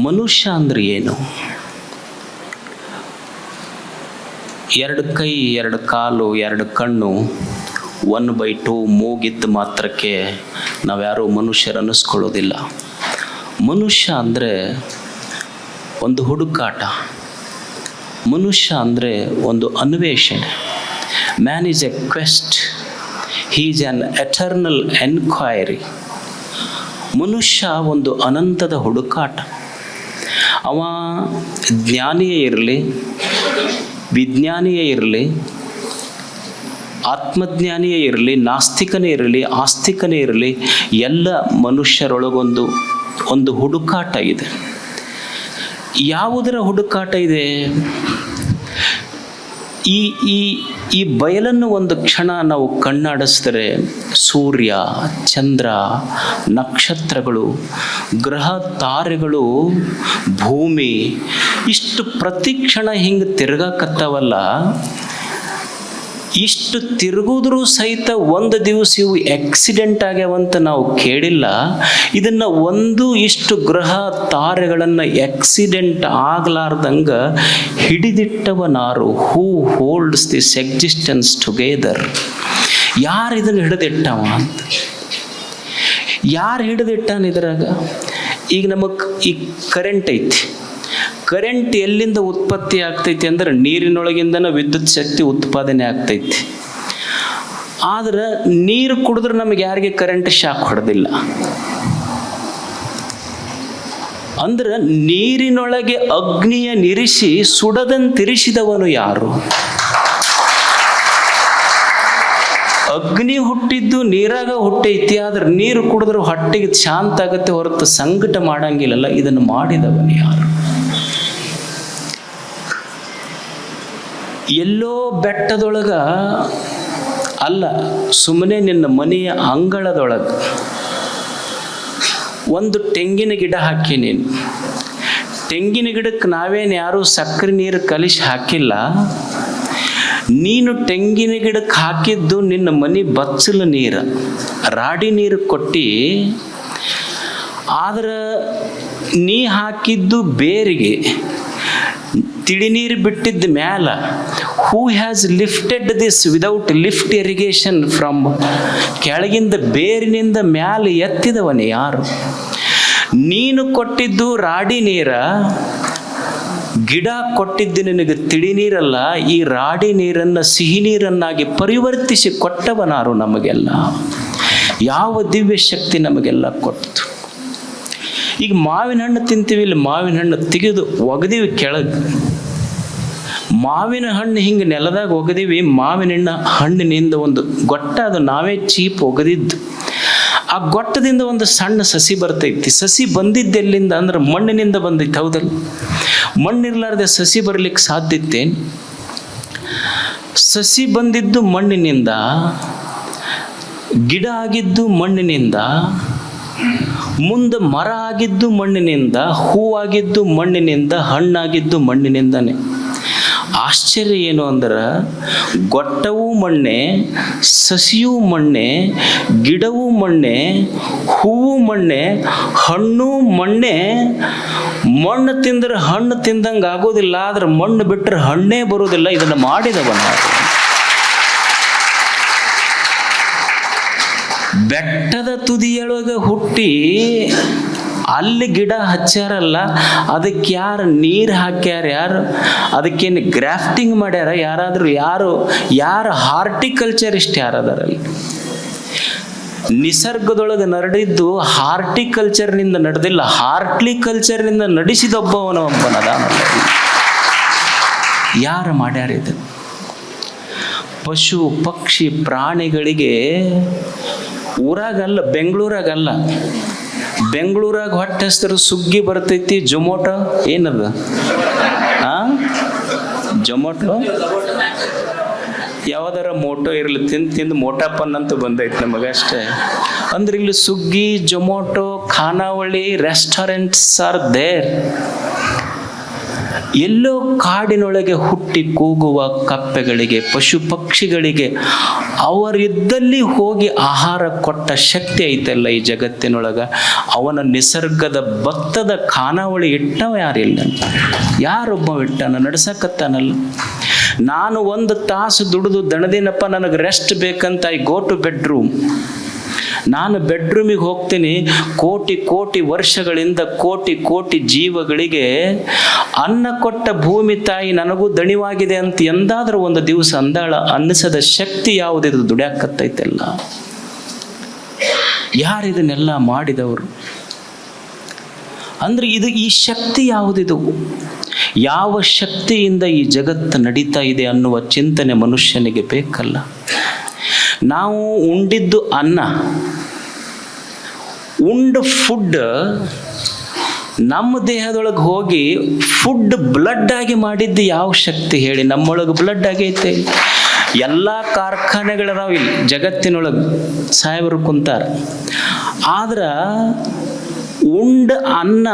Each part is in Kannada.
ಮನುಷ್ಯ ಅಂದ್ರೆ ಏನು? ಎರಡು ಕೈ, ಎರಡು ಕಾಲು, ಎರಡು ಕಣ್ಣು, 1/2 ಮೂಗಿದ್ದ ಮಾತ್ರಕ್ಕೆ ನಾವ್ಯಾರೂ ಮನುಷ್ಯರು ಅನ್ನಿಸ್ಕೊಳ್ಳೋದಿಲ್ಲ. ಮನುಷ್ಯ ಅಂದರೆ ಒಂದು ಹುಡುಕಾಟ, ಮನುಷ್ಯ ಅಂದರೆ ಒಂದು ಅನ್ವೇಷಣೆ. Man is A quest, he is on eternal enquiry. ಮನುಷ್ಯ ಒಂದು ಅನಂತದ ಹುಡುಕಾಟ. ಅವ ಜ್ಞಾನಿಯೇ ಇರಲಿ, ವಿಜ್ಞಾನಿಯೇ ಇರಲಿ, ಆತ್ಮಜ್ಞಾನಿಯೇ ಇರಲಿ, ನಾಸ್ತಿಕನೇ ಇರಲಿ, ಆಸ್ತಿಕನೇ ಇರಲಿ, ಎಲ್ಲ ಮನುಷ್ಯರೊಳಗೊಂದು ಹುಡುಕಾಟ ಇದೆ. ಯಾವುದರ ಹುಡುಕಾಟ ಇದೆ? ಈ ಬಯಲನ್ನು ಒಂದು ಕ್ಷಣ ನಾವು ಕಣ್ಣಾಡಿಸಿದರೆ ಸೂರ್ಯ, ಚಂದ್ರ, ನಕ್ಷತ್ರಗಳು, ಗ್ರಹ ತಾರೆಗಳು, ಭೂಮಿ ಇಷ್ಟು ಪ್ರತಿ ಕ್ಷಣ ಹಿಂಗೆ ತಿರುಗಾಕತ್ತಾವಲ್ಲ. ಇಷ್ಟು ತಿರುಗಿದ್ರೂ ಸಹಿತ ಒಂದು ದಿವಸ ಇವು ಆಕ್ಸಿಡೆಂಟ್ ಆಗ್ಯಾವಂತ ನಾವು ಕೇಳಿಲ್ಲ. ಇದನ್ನು ಇಷ್ಟು ಗ್ರಹ ತಾರೆಗಳನ್ನು ಆಕ್ಸಿಡೆಂಟ್ ಆಗ್ಲಾರ್ದಂಗ ಹಿಡಿದಿಟ್ಟವನಾರು? Who holds this existence together? ಯಾರು ಇದನ್ನು ಹಿಡಿದಿಟ್ಟವ ಅಂತ? ಯಾರು ಹಿಡಿದಿಟ್ಟಾನ ಇದ್ರಾಗ? ಈಗ ಈ ಕರೆಂಟ್ ಐತಿ. ಕರೆಂಟ್ ಎಲ್ಲಿಂದ ಉತ್ಪತ್ತಿ ಆಗ್ತೈತಿ ಅಂದ್ರೆ ನೀರಿನೊಳಗಿಂದನ ವಿದ್ಯುತ್ ಶಕ್ತಿ ಉತ್ಪಾದನೆ ಆಗ್ತೈತಿ. ಆದ್ರೆ ನೀರು ಕುಡಿದ್ರೆ ನಮಗೆ ಯಾರಿಗೆ ಕರೆಂಟ್ ಶಾಕ್ ಹೊಡೆದಿಲ್ಲ. ಅಂದ್ರೆ ನೀರಿನೊಳಗೆ ಅಗ್ನಿಯ ನಿರಿಸಿ ಸುಡದಂತಿರಿಸಿದವನು ಯಾರು? ಅಗ್ನಿ ಹುಟ್ಟಿದ್ದು ನೀರಾಗ ಹುಟ್ಟೈತಿ. ಆದ್ರೆ ನೀರು ಕುಡಿದ್ರೆ ಹೊಟ್ಟೆಗೆ ಶಾಂತ ಆಗತ್ತೆ ಹೊರತು ಸಂಕಟ ಮಾಡಂಗಿಲ್ಲಲ್ಲ. ಇದನ್ನು ಮಾಡಿದವನು ಯಾರು? ಎಲ್ಲೋ ಬೆಟ್ಟದೊಳಗ ಅಲ್ಲ, ಸುಮ್ಮನೆ ನಿನ್ನ ಮನೆಯ ಅಂಗಳದೊಳಗೆ ಒಂದು ತೆಂಗಿನ ಗಿಡ ಹಾಕಿ. ನೀನು ತೆಂಗಿನ ಗಿಡಕ್ಕೆ ನಾವೇನು ಯಾರೂ ಸಕ್ಕರೆ ನೀರು ಕಲಿಸಿ ಹಾಕಿಲ್ಲ. ನೀನು ತೆಂಗಿನ ಗಿಡಕ್ಕೆ ಹಾಕಿದ್ದು ನಿನ್ನ ಮನೆ ಬಚ್ಚಲ ನೀರು, ರಾಡಿ ನೀರು ಕೊಟ್ಟು. ಆದ್ರೆ ನೀ ಹಾಕಿದ್ದು ಬೇರಿಗೆ, ತಿಳಿ ನೀರು ಬಿಟ್ಟಿದ್ದ ಮ್ಯಾಲ. Who has lifted this without lift irrigation from? ಕೆಳಗಿಂದ ಬೇರಿನಿಂದ ಮ್ಯಾಲ ಎತ್ತಿದವನೇ ಯಾರು? ನೀನು ಕೊಟ್ಟಿದ್ದು ರಾಡಿ ನೀರ, ಗಿಡ ಕೊಟ್ಟಿದ್ದು ನಿನಗೆ ತಿಳಿ ನೀರಲ್ಲ. ಈ ರಾಡಿ ನೀರನ್ನು ಸಿಹಿ ನೀರನ್ನಾಗಿ ಪರಿವರ್ತಿಸಿ ಕೊಟ್ಟವನಾರು ನಮಗೆಲ್ಲ? ಯಾವ ದಿವ್ಯ ಶಕ್ತಿ ನಮಗೆಲ್ಲ ಕೊಟ್ಟು? ಈಗ ಮಾವಿನ ಹಣ್ಣು ತಿಂತೀವಿ, ಇಲ್ಲಿ ಮಾವಿನ ಹಣ್ಣು ತೆಗೆದು ಒಗದೀವಿ ಕೆಳಗೆ. ಮಾವಿನ ಹಣ್ಣು ಹಿಂಗೆ ನೆಲದಾಗ ಒಗದೀವಿ. ಮಾವಿನ ಹಣ್ಣಿನಿಂದ ಒಂದು ಗೊಟ್ಟ, ಅದು ನಾವೇ ಚೀಪ್ ಒಗದಿದ್ದು. ಆ ಗೊಟ್ಟದಿಂದ ಒಂದು ಸಣ್ಣ ಸಸಿ ಬರ್ತೈತಿ. ಸಸಿ ಬಂದಿದ್ದೆಲ್ಲಿಂದ ಅಂದ್ರೆ ಮಣ್ಣಿನಿಂದ ಬಂದೈತಿ, ಹೌದಲ್ಲ? ಮಣ್ಣಿರ್ಲಾರ್ದೆ ಸಸಿ ಬರ್ಲಿಕ್ಕೆ ಸಾಧ್ಯತೆ? ಸಸಿ ಬಂದಿದ್ದು ಮಣ್ಣಿನಿಂದ, ಗಿಡ ಆಗಿದ್ದು ಮಣ್ಣಿನಿಂದ, ಮುಂದೆ ಮರ ಆಗಿದ್ದು ಮಣ್ಣಿನಿಂದ, ಹೂವಾಗಿದ್ದು ಮಣ್ಣಿನಿಂದ, ಹಣ್ಣಾಗಿದ್ದು ಮಣ್ಣಿನಿಂದನೇ. ಆಶ್ಚರ್ಯ ಏನು ಅಂದ್ರೆ ಗೊಟ್ಟವೂ ಮಣ್ಣೆ, ಸಸಿಯೂ ಮಣ್ಣೆ, ಗಿಡವೂ ಮಣ್ಣೆ, ಹೂವು ಮಣ್ಣೆ, ಹಣ್ಣು ಮಣ್ಣೆ. ಮಣ್ಣು ತಿಂದ್ರೆ ಹಣ್ಣು ತಿಂದಂಗೆ ಆಗೋದಿಲ್ಲ, ಆದ್ರೆ ಮಣ್ಣು ಬಿಟ್ಟರೆ ಹಣ್ಣೇ ಬರೋದಿಲ್ಲ. ಇದನ್ನು ಮಾಡಿದವನ ಬೆಟ್ಟದ ತುದಿಯೊಳಗೆ ಹುಟ್ಟಿ ಅಲ್ಲಿ ಗಿಡ ಹಚ್ಚಾರಲ್ಲ, ಅದಕ್ಕೆ ಯಾರು ನೀರು ಹಾಕ್ಯಾರ? ಯಾರು ಅದಕ್ಕೇನು ಗ್ರಾಫ್ಟಿಂಗ್ ಮಾಡ್ಯಾರ? ಯಾರಾದರೂ ಯಾರು ಹಾರ್ಟಿಕಲ್ಚರಿಸ್ಟ್ ಯಾರದಾರಲ್ಲಿ? ನಿಸರ್ಗದೊಳಗೆ ನಡೆದಿದ್ದು ಹಾರ್ಟಿಕಲ್ಚರ್ನಿಂದ ನಡೆದಿಲ್ಲ, ಹಾರ್ಟಿಕಲ್ಚರ್ನಿಂದ ಒಬ್ಬನದಾನಲ್ಲ. ಯಾರು ಮಾಡ್ಯಾರ ಇದು? ಪಶು ಪಕ್ಷಿ ಪ್ರಾಣಿಗಳಿಗೆ ಊರಾಗಲ್ಲ, ಬೆಂಗಳೂರಾಗ ಹೊಟ್ಟೆ ಹೆಸರು ಸುಗ್ಗಿ ಬರ್ತೈತಿ. ಜೊಮೊಟೊ ಏನದ? ಜೊಮೊಟೊ ಯಾವ್ದಾರ ಮೋಟೋ ಇರಲಿ, ತಿಂದು ಮೋಟಾಪನ್ ಅಂತ ಬಂದೈತಿ ನಮಗಷ್ಟೇ. ಅಂದ್ರೆ ಇಲ್ಲಿ ಸುಗ್ಗಿ, ಜೊಮೊಟೊ, ಖಾನಾವಳಿ, ರೆಸ್ಟೋರೆಂಟ್ಸ್ ಆರ್ ದೇರ್. ಎಲ್ಲೋ ಕಾಡಿನೊಳಗೆ ಹುಟ್ಟಿ ಕೂಗುವ ಕಪ್ಪೆಗಳಿಗೆ, ಪಶು ಪಕ್ಷಿಗಳಿಗೆ ಅವರಿದ್ದಲ್ಲಿ ಹೋಗಿ ಆಹಾರ ಕೊಟ್ಟ ಶಕ್ತಿ ಐತಲ್ಲ ಈ ಜಗತ್ತಿನೊಳಗೆ, ಅವನ ನಿಸರ್ಗದ ಭತ್ತದ ಖಾನಾವಳಿ ಇಟ್ಟವ ಯಾರಿಲ್ಲ? ಯಾರೊಬ್ಬ ಇಟ್ಟನ? ನಡ್ಸಕತ್ತಾನಲ್ಲ. ನಾನು 1 ತಾಸು ದುಡಿದು ದಣದಿನಪ್ಪ, ನನಗೆ ರೆಸ್ಟ್ ಬೇಕಂತ ಐ ಗೋ ಟು ಬೆಡ್ರೂಮ್. ನಾನು ಬೆಡ್ರೂಮಿಗೆ ಹೋಗ್ತೀನಿ. ಕೋಟಿ ಕೋಟಿ ವರ್ಷಗಳಿಂದ ಕೋಟಿ ಕೋಟಿ ಜೀವಗಳಿಗೆ ಅನ್ನ ಕೊಟ್ಟ ಭೂಮಿ ತಾಯಿ ನನಗೂ ದಣಿವಾಗಿದೆ ಅಂತ ಎಂದಾದ್ರೂ ಒಂದು ದಿವಸ ಅಂದಾಳ? ಅನ್ನಿಸದ ಶಕ್ತಿ ಯಾವುದಿದು ದುಡ್ಯಾಕತ್ತೈತೆಲ್ಲ? ಯಾರಿದನ್ನೆಲ್ಲ ಮಾಡಿದವರು? ಅಂದ್ರೆ ಈ ಶಕ್ತಿ ಯಾವುದಿದು? ಯಾವ ಶಕ್ತಿಯಿಂದ ಈ ಜಗತ್ತು ನಡೀತಾ ಇದೆ ಅನ್ನುವ ಚಿಂತನೆ ಮನುಷ್ಯನಿಗೆ ಬೇಕಲ್ಲ. ನಾವು ಉಂಡಿದ್ದು ಅನ್ನ, ಉಂಡು ಫುಡ್ ನಮ್ಮ ದೇಹದೊಳಗೆ ಹೋಗಿ ಫುಡ್ ಬ್ಲಡ್ ಆಗಿ ಮಾಡಿದ್ದು ಯಾವ ಶಕ್ತಿ ಹೇಳಿ? ನಮ್ಮೊಳಗೆ ಬ್ಲಡ್ ಆಗೈತೆ. ಎಲ್ಲ ಕಾರ್ಖಾನೆಗಳದಾವ ಇಲ್ಲಿ ಜಗತ್ತಿನೊಳಗೆ, ಸಾಹೇಬರು ಕುಂತಾರ. ಆದ್ರೆ ಉಂಡ ಅನ್ನ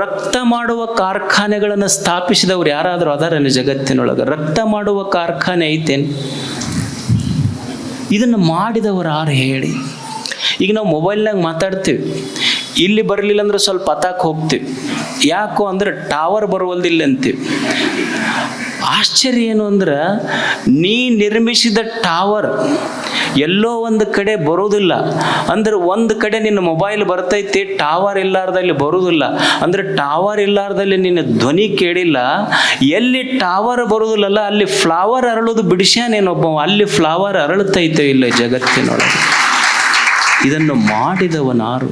ರಕ್ತ ಮಾಡುವ ಕಾರ್ಖಾನೆಗಳನ್ನು ಸ್ಥಾಪಿಸಿದವ್ರು ಯಾರಾದರೂ ಅದಾರೇನು ಜಗತ್ತಿನೊಳಗೆ? ರಕ್ತ ಮಾಡುವ ಕಾರ್ಖಾನೆ ಐತೇನು? ಇದನ್ನು ಮಾಡಿದವರು ಯಾರು ಹೇಳಿ? ಈಗ ನಾವು ಮೊಬೈಲ್ನಾಗ ಮಾತಾಡ್ತೀವಿ, ಇಲ್ಲಿ ಬರಲಿಲ್ಲ ಅಂದ್ರೆ ಸ್ವಲ್ಪ ಹತ್ತಾಕ್ ಹೋಗ್ತೀವಿ. ಯಾಕೋ ಅಂದ್ರೆ ಟವರ್ ಬರುವಲ್ದಿಲ್ಲ ಅಂತೀವಿ. ಆಶ್ಚರ್ಯ ಏನು ಅಂದ್ರೆ, ನೀ ನಿರ್ಮಿಸಿದ ಟವರ್ ಎಲ್ಲೋ ಒಂದು ಕಡೆ ಬರೋದಿಲ್ಲ ಅಂದ್ರೆ, ಒಂದು ಕಡೆ ನಿನ್ನ ಮೊಬೈಲ್ ಬರ್ತೈತಿ, ಟವರ್ ಇಲ್ಲಾರ್ದಲ್ಲಿ ಬರೋದಿಲ್ಲ ಅಂದ್ರೆ, ಟವರ್ ಇಲ್ಲಾರ್ದಲ್ಲಿ ನಿನ್ನ ಧ್ವನಿ ಕೇಳಿಲ್ಲ. ಎಲ್ಲಿ ಟವರ್ ಬರೋದಿಲ್ಲಲ್ಲ ಅಲ್ಲಿ ಫ್ಲವರ್ ಅರಳೋದು ಬಿಡಿಸ್ಯಾನೇನೊಬ್ಬ, ಅಲ್ಲಿ ಫ್ಲವರ್ ಅರಳುತ್ತೈತೆ ಇಲ್ಲ ಜಗತ್ತಿನೊಳಗೆ. ಇದನ್ನು ಮಾಡಿದವನಾರು?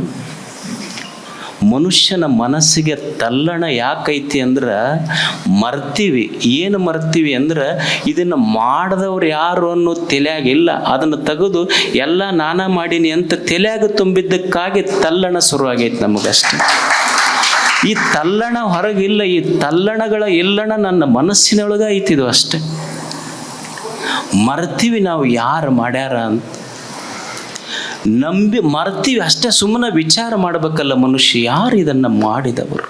ಮನುಷ್ಯನ ಮನಸ್ಸಿಗೆ ತಲ್ಲಣ ಯಾಕೈತಿ ಅಂದ್ರೆ ಮರ್ತೀವಿ. ಏನು ಮರ್ತೀವಿ ಅಂದ್ರೆ ಇದನ್ನು ಮಾಡಿದವ್ರು ಯಾರು ಅನ್ನೋ ತಲೆಯಾಗಿಲ್ಲ. ಅದನ್ನು ತೆಗೆದು ಎಲ್ಲ ನಾನಾ ಮಾಡೀನಿ ಅಂತ ತಲೆಯಾಗ ತುಂಬಿದ್ದಕ್ಕಾಗಿ ತಲ್ಲಣ ಶುರುವಾಗೈತಿ ನಮಗಷ್ಟೆ. ಈ ತಲ್ಲಣ ಹೊರಗಿಲ್ಲ, ಈ ತಲ್ಲಣಗಳ ಇಲ್ಲಣ ನನ್ನ ಮನಸ್ಸಿನೊಳಗ ಐತಿದು ಅಷ್ಟೆ. ಮರ್ತೀವಿ ನಾವು ಯಾರು ಮಾಡ್ಯಾರ ಅಂತ, ಮರ್ತೀವಿ ಅಷ್ಟೇ. ಸುಮ್ಮನೆ ವಿಚಾರ ಮಾಡಬೇಕಲ್ಲ ಮನುಷ್ಯ, ಯಾರು ಇದನ್ನು ಮಾಡಿದವರು?